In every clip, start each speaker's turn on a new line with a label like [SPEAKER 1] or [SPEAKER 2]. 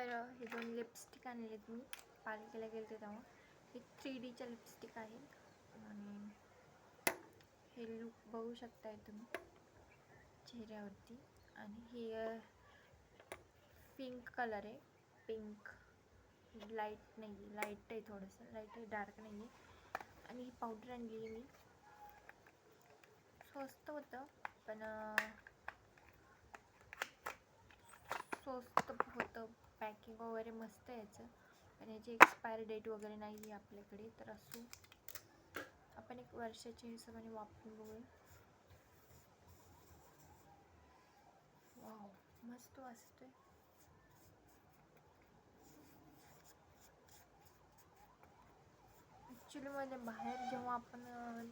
[SPEAKER 1] तर हे 2 लिपस्टिक आणलेत मी पालिकेला गेले तेव्हा. हे 3Dच्या लिपस्टिक आहेत आणि हे लुक बघू शकताय तुम्ही चेहऱ्यावरती. आणि हे पिंक कलर आहे, पिंक लाईट नाही, लाईट आहे, थोडंसं लाईट आहे, डार्क नाही आहे. आणि ही पावडर आणली मी, स्वस्त होतं पण स्वस्त होतं, पॅकिंग वगैरे मस्त आहे याचं. आणि याची एक्सपायर डेट वगैरे नाही आहे आपल्याकडे, तर असू आपण 1 वर्षाच्या हिशोबाने वापरून बघूया. वाव, मस्त वाटतंय. ॲक्च्युलीमध्ये बाहेर जेव्हा आपण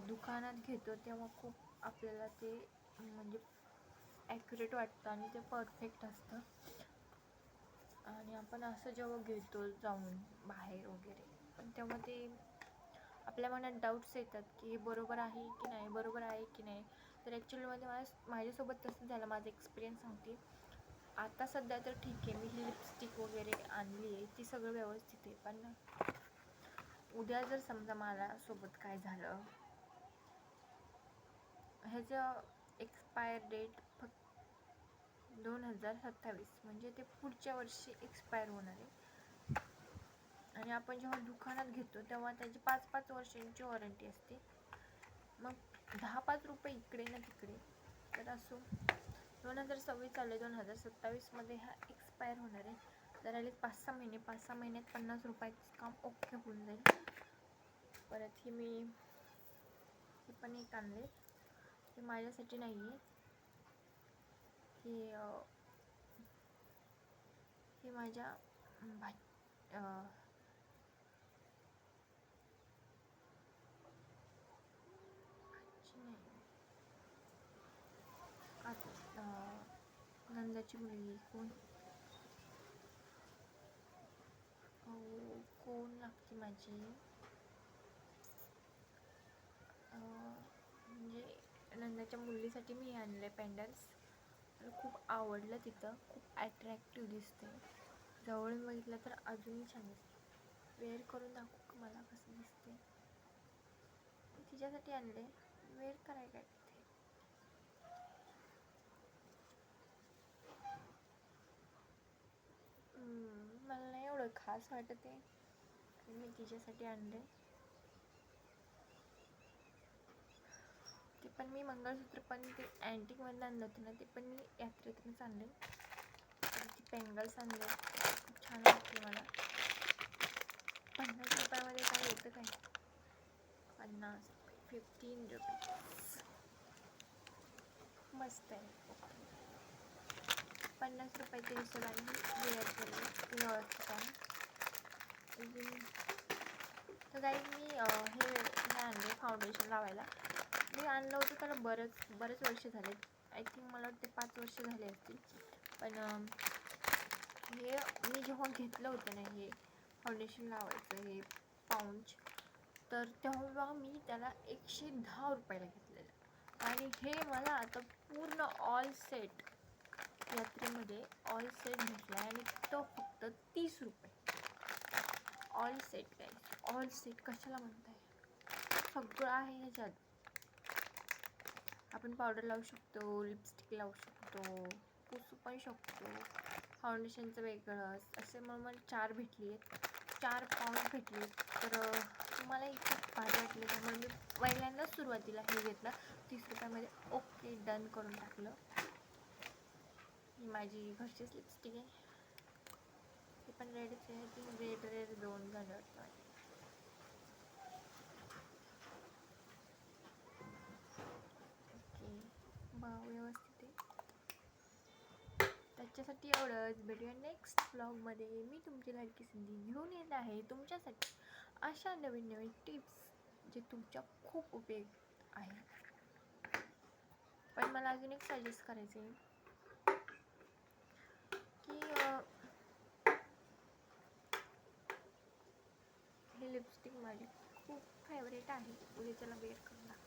[SPEAKER 1] दुकानात घेतो तेव्हा खूप आपल्याला ते म्हणजे ॲक्युरेट वाटतं आणि ते परफेक्ट असतं. आणि आपण असं जेव्हा घेतो जाऊन बाहेर वगैरे, पण तेव्हा ते आपल्या मनात डाऊट्स येतात की हे बरोबर आहे की नाही, बरोबर आहे की नाही. तर ॲक्च्युलीमध्ये माझ्यासोबत तसं झालं, माझा एक्सपिरियन्स सांगते. आता सध्या तर ठीक आहे, मी ही लिपस्टिक वगैरे आणली आहे, ती सगळं व्यवस्थित आहे. पण उद्या जर समजा मला सोबत काय झालं, ह्याचं एक्सपायर डेट फक्त 2027, म्हणजे ते पुढच्या वर्षी एक्सपायर होणार आहे. आणि आपण जेव्हा दुकानात घेतो तेव्हा त्याची 5-5 वर्षांची वॉरंटी असते. मग 10-5 रुपये इकडे ना तिकडे, तर असो 2026 चालू आहे, 2027मध्ये हा एक्सपायर होणार आहे. तर आले 5-6 महिने, 5-6 महिन्यात 50 रुपयाचं काम ओके होऊन जाईल. परत हे पण एक आणले, हे माझ्यासाठी नाही आहे, हे माझ्या नंदाची मुलगी कोण लागते माझी, म्हणजे नंदाच्या मुलीसाठी मी आणले पेंडल्स. मला खूप आवडलं, तिथं खूप ॲट्रॅक्टिव्ह दिसते. जवळून बघितलं तर अजूनही छान दिसते. वेअर करून दाखवू का मला कसं दिसते? मी तिच्यासाठी आणले, वेअर कराय काय तिथे. मला नाही एवढं खास वाटत आहे, मी तिच्यासाठी आणले. ते पण मी मंगळसूत्र पण ते अँटिकमधलं आणलं होतं ना, ते पण मी यात्रेतूनच आणले. ती पेंगल्स आणले, खूप छान वाटले मला. 50 रुपयामध्ये काय येतं काय? 50 रुपये, 15 रुपीज, मस्त आहे. 50 रुपयाच्या हिशोबाने वेअर केले व्यवस्थित आहे. तर गाईज मी हे आणले फाउंडेशन लावायला. मी आणलं होतं त्याला बरेच वर्ष झाले, आय थिंक मला वाटते 5 वर्ष झाले असतील. पण हे मी जेव्हा घेतलं होतं ना हे फाउंडेशन लावायचं हे पाऊच, तर तेव्हा मी त्याला 110 रुपयाला घेतलेलं. आणि हे मला आता पूर्ण ऑल सेट यात्रेमध्ये ऑल सेट घेतला आहे आणि तो फक्त 30 रुपये. ऑल सेट काय, ऑल सेट कशाला म्हणताय, सगळं आहे ह्याच्यात. आपण पावडर लावू शकतो, लिपस्टिक लावू शकतो, पुसू पण शकतो, फाउंडेशनचं वेगळं, असे मला 4 भेटली आहेत, 4 पाऊच भेटली. तर मला इथे भारी वाटले, त्यामुळे मी पहिल्यांदाच सुरुवातीला हे घेतलं 30 रुपयामध्ये. ओके, डन करून टाकलं. ही माझी घरचीच लिपस्टिक आहे, ती पण रेडच आहे, ती रेड 2 झालं वाटतं. व्यवस्थित आहे. त्याच्यासाठी एवढंच. भेटूया नेक्स्ट व्लॉगमध्ये. मी तुमची लाडकी सिंधी घेऊन येत आहे तुमच्यासाठी अशा नवीन टिप्स जे तुमच्या खूप उपयोग आहे. पण मला अजून एक सजेस्ट करायचं आहे की ही लिपस्टिक माझी खूप फेवरेट आहे. उद्या त्याला वेअर करून दाखवा.